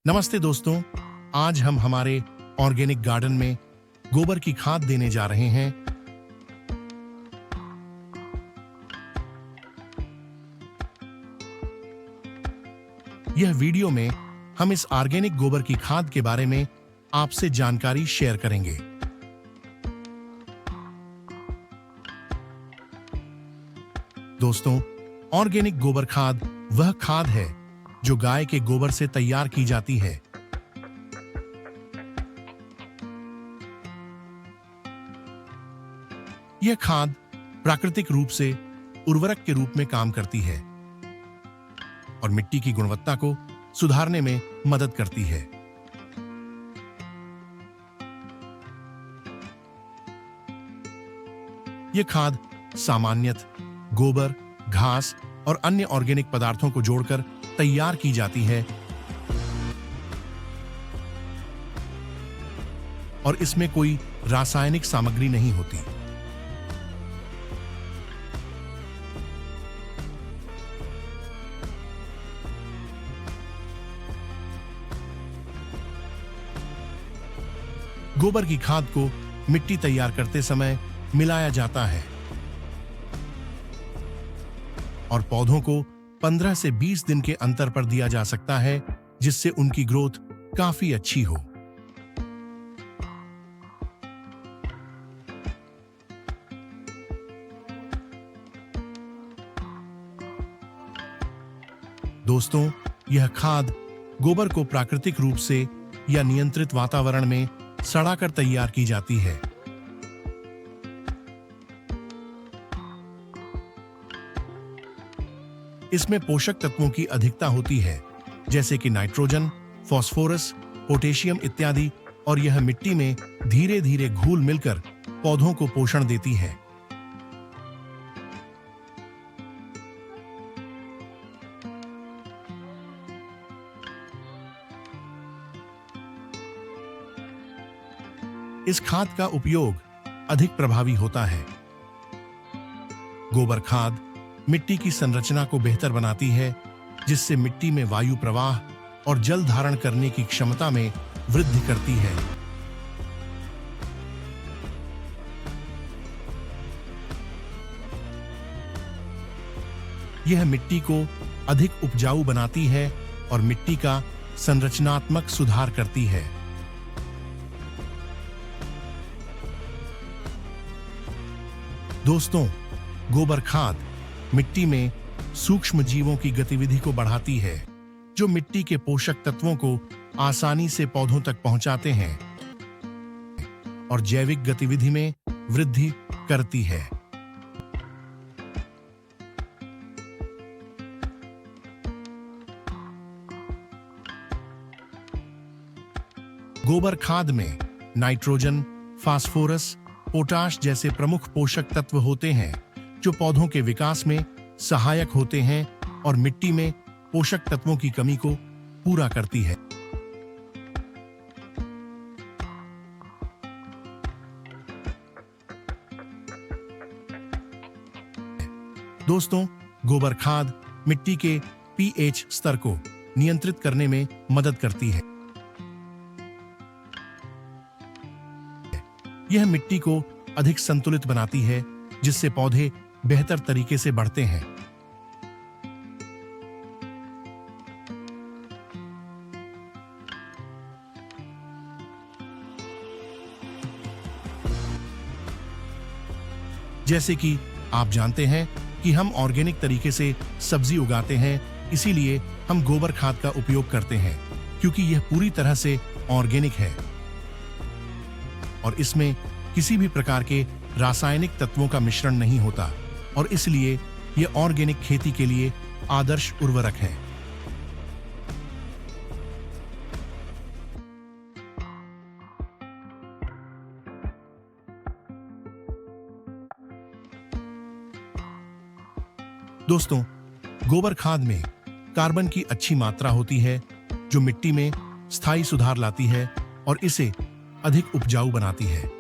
नमस्ते दोस्तों, आज हम हमारे ऑर्गेनिक गार्डन में गोबर की खाद देने जा रहे हैं। यह वीडियो में हम इस ऑर्गेनिक गोबर की खाद के बारे में आपसे जानकारी शेयर करेंगे। दोस्तों, ऑर्गेनिक गोबर खाद वह खाद है जो गाय के गोबर से तैयार की जाती है। यह खाद प्राकृतिक रूप से उर्वरक के रूप में काम करती है और मिट्टी की गुणवत्ता को सुधारने में मदद करती है। यह खाद सामान्यतः गोबर, घास और अन्य ऑर्गेनिक पदार्थों को जोड़कर तैयार की जाती है और इसमें कोई रासायनिक सामग्री नहीं होती। गोबर की खाद को मिट्टी तैयार करते समय मिलाया जाता है और पौधों को 15 से 20 दिन के अंतर पर दिया जा सकता है, जिससे उनकी ग्रोथ काफी अच्छी हो। दोस्तों, यह खाद गोबर को प्राकृतिक रूप से या नियंत्रित वातावरण में सड़ाकर तैयार की जाती है। इसमें पोषक तत्वों की अधिकता होती है, जैसे कि नाइट्रोजन, फास्फोरस, पोटेशियम इत्यादि, और यह मिट्टी में धीरे धीरे घुल मिलकर पौधों को पोषण देती है। इस खाद का उपयोग अधिक प्रभावी होता है। गोबर खाद मिट्टी की संरचना को बेहतर बनाती है, जिससे मिट्टी में वायु प्रवाह और जल धारण करने की क्षमता में वृद्धि करती है। यह मिट्टी को अधिक उपजाऊ बनाती है और मिट्टी का संरचनात्मक सुधार करती है। दोस्तों, गोबर खाद मिट्टी में सूक्ष्म जीवों की गतिविधि को बढ़ाती है, जो मिट्टी के पोषक तत्वों को आसानी से पौधों तक पहुंचाते हैं और जैविक गतिविधि में वृद्धि करती है। गोबर खाद में नाइट्रोजन, फास्फोरस, पोटाश जैसे प्रमुख पोषक तत्व होते हैं, जो पौधों के विकास में सहायक होते हैं और मिट्टी में पोषक तत्वों की कमी को पूरा करती है। दोस्तों, गोबर खाद मिट्टी के पीएच स्तर को नियंत्रित करने में मदद करती है। यह मिट्टी को अधिक संतुलित बनाती है, जिससे पौधे बेहतर तरीके से बढ़ते हैं। जैसे कि आप जानते हैं कि हम ऑर्गेनिक तरीके से सब्जी उगाते हैं, इसीलिए हम गोबर खाद का उपयोग करते हैं, क्योंकि यह पूरी तरह से ऑर्गेनिक है और इसमें किसी भी प्रकार के रासायनिक तत्वों का मिश्रण नहीं होता और इसलिए यह ऑर्गेनिक खेती के लिए आदर्श उर्वरक है। दोस्तों, गोबर खाद में कार्बन की अच्छी मात्रा होती है, जो मिट्टी में स्थायी सुधार लाती है और इसे अधिक उपजाऊ बनाती है।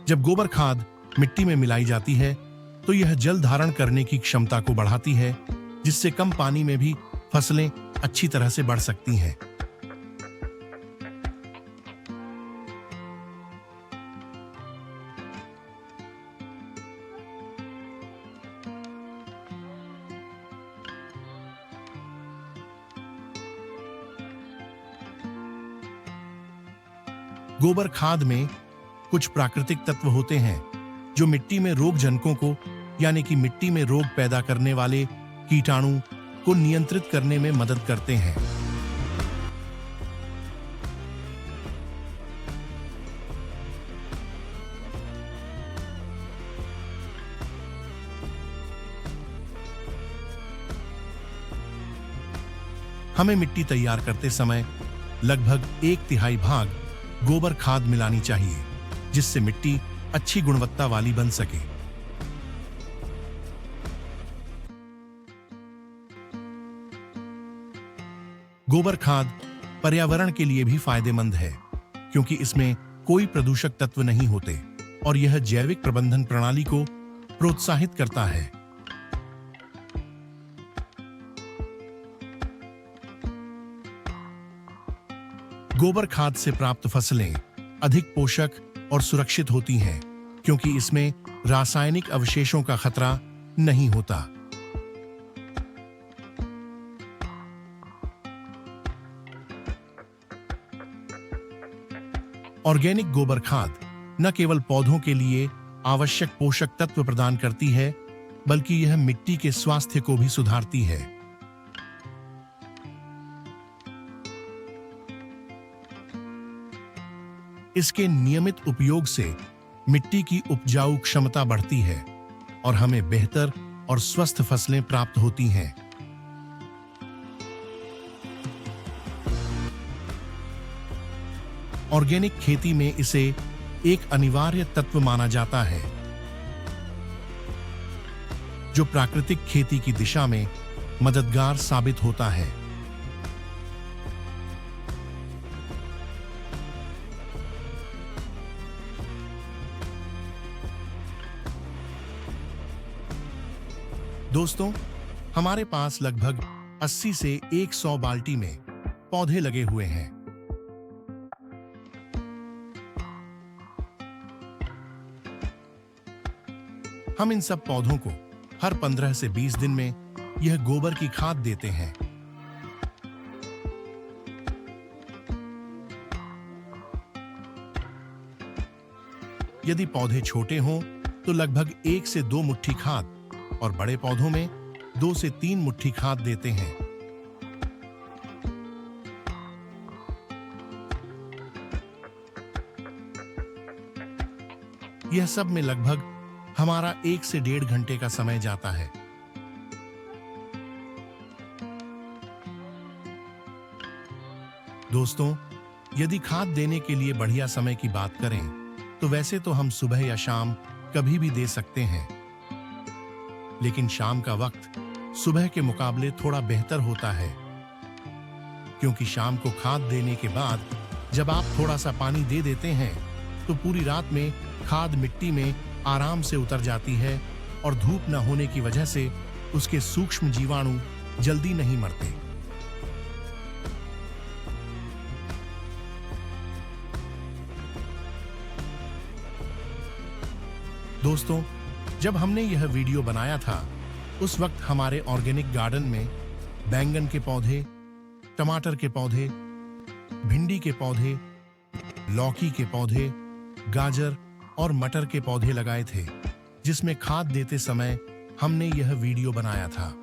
जब गोबर खाद मिट्टी में मिलाई जाती है तो यह जल धारण करने की क्षमता को बढ़ाती है, जिससे कम पानी में भी फसलें अच्छी तरह से बढ़ सकती हैं। गोबर खाद में कुछ प्राकृतिक तत्व होते हैं जो मिट्टी में रोगजनकों को, यानी कि मिट्टी में रोग पैदा करने वाले कीटाणु को नियंत्रित करने में मदद करते हैं। हमें मिट्टी तैयार करते समय लगभग 1/3 भाग गोबर खाद मिलानी चाहिए, जिससे मिट्टी अच्छी गुणवत्ता वाली बन सके। गोबर खाद पर्यावरण के लिए भी फायदेमंद है, क्योंकि इसमें कोई प्रदूषक तत्व नहीं होते और यह जैविक प्रबंधन प्रणाली को प्रोत्साहित करता है। गोबर खाद से प्राप्त फसलें अधिक पोषक और सुरक्षित होती हैं, क्योंकि इसमें रासायनिक अवशेषों का खतरा नहीं होता। ऑर्गेनिक गोबर खाद न केवल पौधों के लिए आवश्यक पोषक तत्व प्रदान करती है, बल्कि यह मिट्टी के स्वास्थ्य को भी सुधारती है। इसके नियमित उपयोग से मिट्टी की उपजाऊ क्षमता बढ़ती है और हमें बेहतर और स्वस्थ फसलें प्राप्त होती हैं। ऑर्गेनिक खेती में इसे एक अनिवार्य तत्व माना जाता है, जो प्राकृतिक खेती की दिशा में मददगार साबित होता है। दोस्तों, हमारे पास लगभग 80 से 100 बाल्टी में पौधे लगे हुए हैं। हम इन सब पौधों को हर 15 से 20 दिन में यह गोबर की खाद देते हैं। यदि पौधे छोटे हों तो लगभग 1 से 2 मुट्ठी खाद और बड़े पौधों में 2 से 3 मुट्ठी खाद देते हैं। यह सब में लगभग हमारा 1 से 1.5 घंटे का समय जाता है। दोस्तों, यदि खाद देने के लिए बढ़िया समय की बात करें तो वैसे तो हम सुबह या शाम कभी भी दे सकते हैं, लेकिन शाम का वक्त सुबह के मुकाबले थोड़ा बेहतर होता है, क्योंकि शाम को खाद देने के बाद जब आप थोड़ा सा पानी दे देते हैं तो पूरी रात में खाद मिट्टी में आराम से उतर जाती है और धूप न होने की वजह से उसके सूक्ष्म जीवाणु जल्दी नहीं मरते। दोस्तों, जब हमने यह वीडियो बनाया था उस वक्त हमारे ऑर्गेनिक गार्डन में बैंगन के पौधे, टमाटर के पौधे, भिंडी के पौधे, लौकी के पौधे, गाजर और मटर के पौधे लगाए थे, जिसमें खाद देते समय हमने यह वीडियो बनाया था।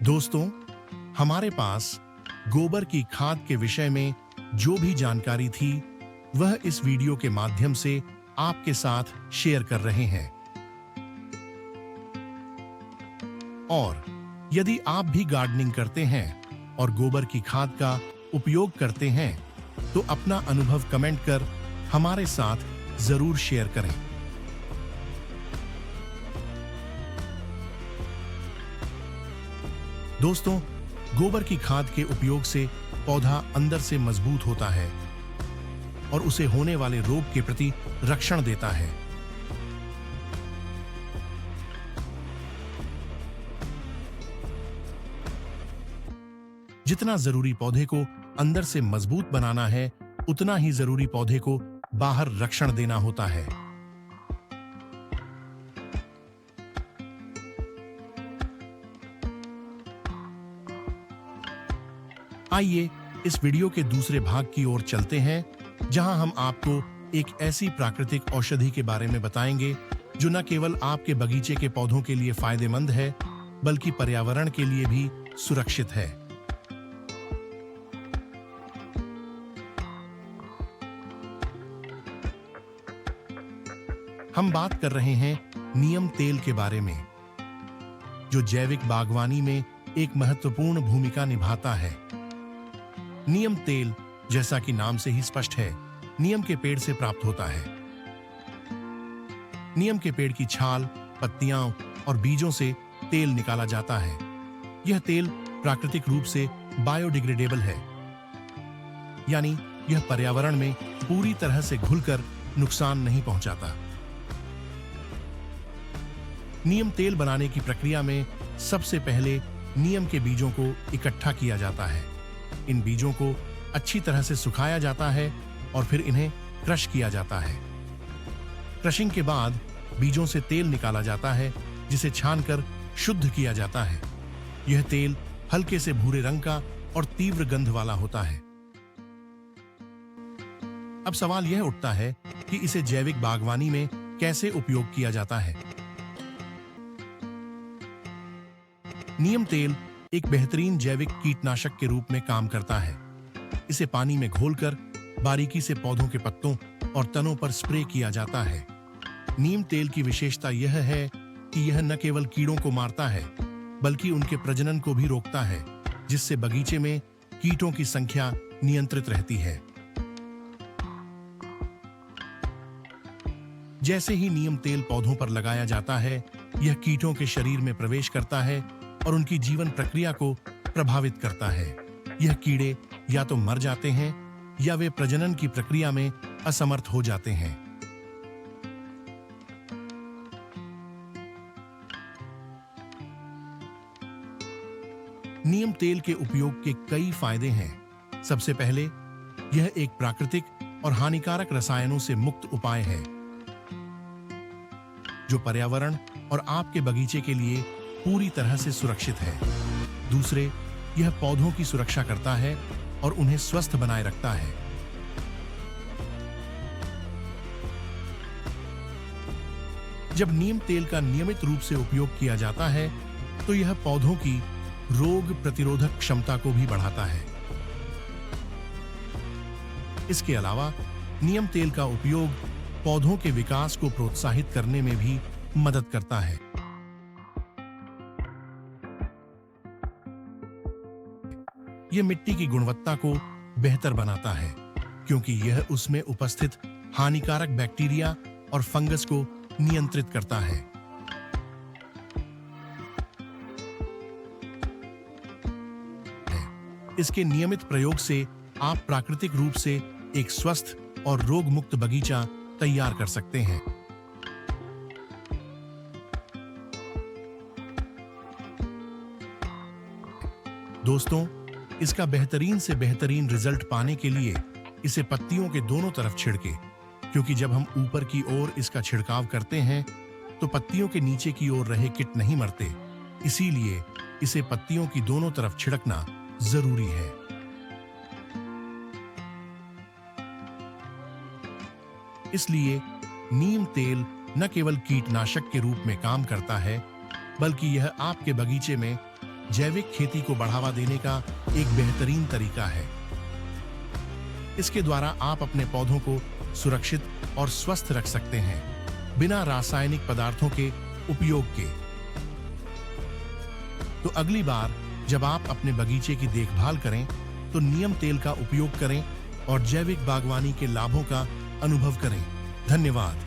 दोस्तों, हमारे पास गोबर की खाद के विषय में जो भी जानकारी थी वह इस वीडियो के माध्यम से आपके साथ शेयर कर रहे हैं। और यदि आप भी गार्डनिंग करते हैं और गोबर की खाद का उपयोग करते हैं तो अपना अनुभव कमेंट कर हमारे साथ जरूर शेयर करें। दोस्तों, गोबर की खाद के उपयोग से पौधा अंदर से मजबूत होता है और उसे होने वाले रोग के प्रति रक्षण देता है। जितना जरूरी पौधे को अंदर से मजबूत बनाना है, उतना ही जरूरी पौधे को बाहर रक्षण देना होता है। आइए इस वीडियो के दूसरे भाग की ओर चलते हैं, जहां हम आपको एक ऐसी प्राकृतिक औषधि के बारे में बताएंगे जो न केवल आपके बगीचे के पौधों के लिए फायदेमंद है, बल्कि पर्यावरण के लिए भी सुरक्षित है। हम बात कर रहे हैं नीम तेल के बारे में, जो जैविक बागवानी में एक महत्वपूर्ण भूमिका निभाता है। नीम तेल, जैसा कि नाम से ही स्पष्ट है, नीम के पेड़ से प्राप्त होता है। नीम के पेड़ की छाल, पत्तियां और बीजों से तेल निकाला जाता है। यह तेल प्राकृतिक रूप से बायोडिग्रेडेबल है, यानी यह पर्यावरण में पूरी तरह से घुलकर नुकसान नहीं पहुंचाता। नीम तेल बनाने की प्रक्रिया में सबसे पहले नीम के बीजों को इकट्ठा किया जाता है। इन बीजों को अच्छी तरह से सुखाया जाता है और फिर इन्हें क्रश किया जाता है। क्रशिंग के बाद बीजों से तेल निकाला जाता है, जिसे छानकर शुद्ध किया जाता है। यह तेल हल्के से भूरे रंग का और तीव्र गंध वाला होता है। अब सवाल यह उठता है कि इसे जैविक बागवानी में कैसे उपयोग किया जाता है। नीम तेल एक बेहतरीन जैविक कीटनाशक के रूप में काम करता है। इसे पानी में घोलकर बारीकी से पौधों के पत्तों और तनों पर स्प्रे किया जाता है। नीम तेल की विशेषता यह है कि यह न केवल कीड़ों को मारता है, बल्कि उनके प्रजनन को भी रोकता है, जिससे बगीचे में कीटों की संख्या नियंत्रित रहती है। जैसे ही नीम तेल पौधों पर लगाया जाता है, यह कीटों के शरीर में प्रवेश करता है और उनकी जीवन प्रक्रिया को प्रभावित करता है। यह कीड़े या तो मर जाते हैं या वे प्रजनन की प्रक्रिया में असमर्थ हो जाते हैं। नीम तेल के उपयोग के कई फायदे हैं। सबसे पहले, यह एक प्राकृतिक और हानिकारक रसायनों से मुक्त उपाय है, जो पर्यावरण और आपके बगीचे के लिए पूरी तरह से सुरक्षित है। दूसरे, यह पौधों की सुरक्षा करता है और उन्हें स्वस्थ बनाए रखता है। जब नीम तेल का नियमित रूप से उपयोग किया जाता है, तो यह पौधों की रोग प्रतिरोधक क्षमता को भी बढ़ाता है। इसके अलावा नीम तेल का उपयोग पौधों के विकास को प्रोत्साहित करने में भी मदद करता है। यह मिट्टी की गुणवत्ता को बेहतर बनाता है, क्योंकि यह उसमें उपस्थित हानिकारक बैक्टीरिया और फंगस को नियंत्रित करता है। इसके नियमित प्रयोग से आप प्राकृतिक रूप से एक स्वस्थ और रोग मुक्त बगीचा तैयार कर सकते हैं। दोस्तों, इसका बेहतरीन से बेहतरीन रिजल्ट पाने के लिए इसे पत्तियों के दोनों तरफ छिड़के, क्योंकि जब हम ऊपर की ओर इसका छिड़काव करते हैं तो पत्तियों के नीचे की ओर रहे कीट नहीं मरते। इसीलिए इसे पत्तियों की दोनों तरफ छिड़कना जरूरी है। इसलिए नीम तेल न केवल कीटनाशक के रूप में काम करता है, बल्कि यह आपके बगीचे में जैविक खेती को बढ़ावा देने का एक बेहतरीन तरीका है। इसके द्वारा आप अपने पौधों को सुरक्षित और स्वस्थ रख सकते हैं, बिना रासायनिक पदार्थों के उपयोग के। तो अगली बार जब आप अपने बगीचे की देखभाल करें तो नीम तेल का उपयोग करें और जैविक बागवानी के लाभों का अनुभव करें। धन्यवाद।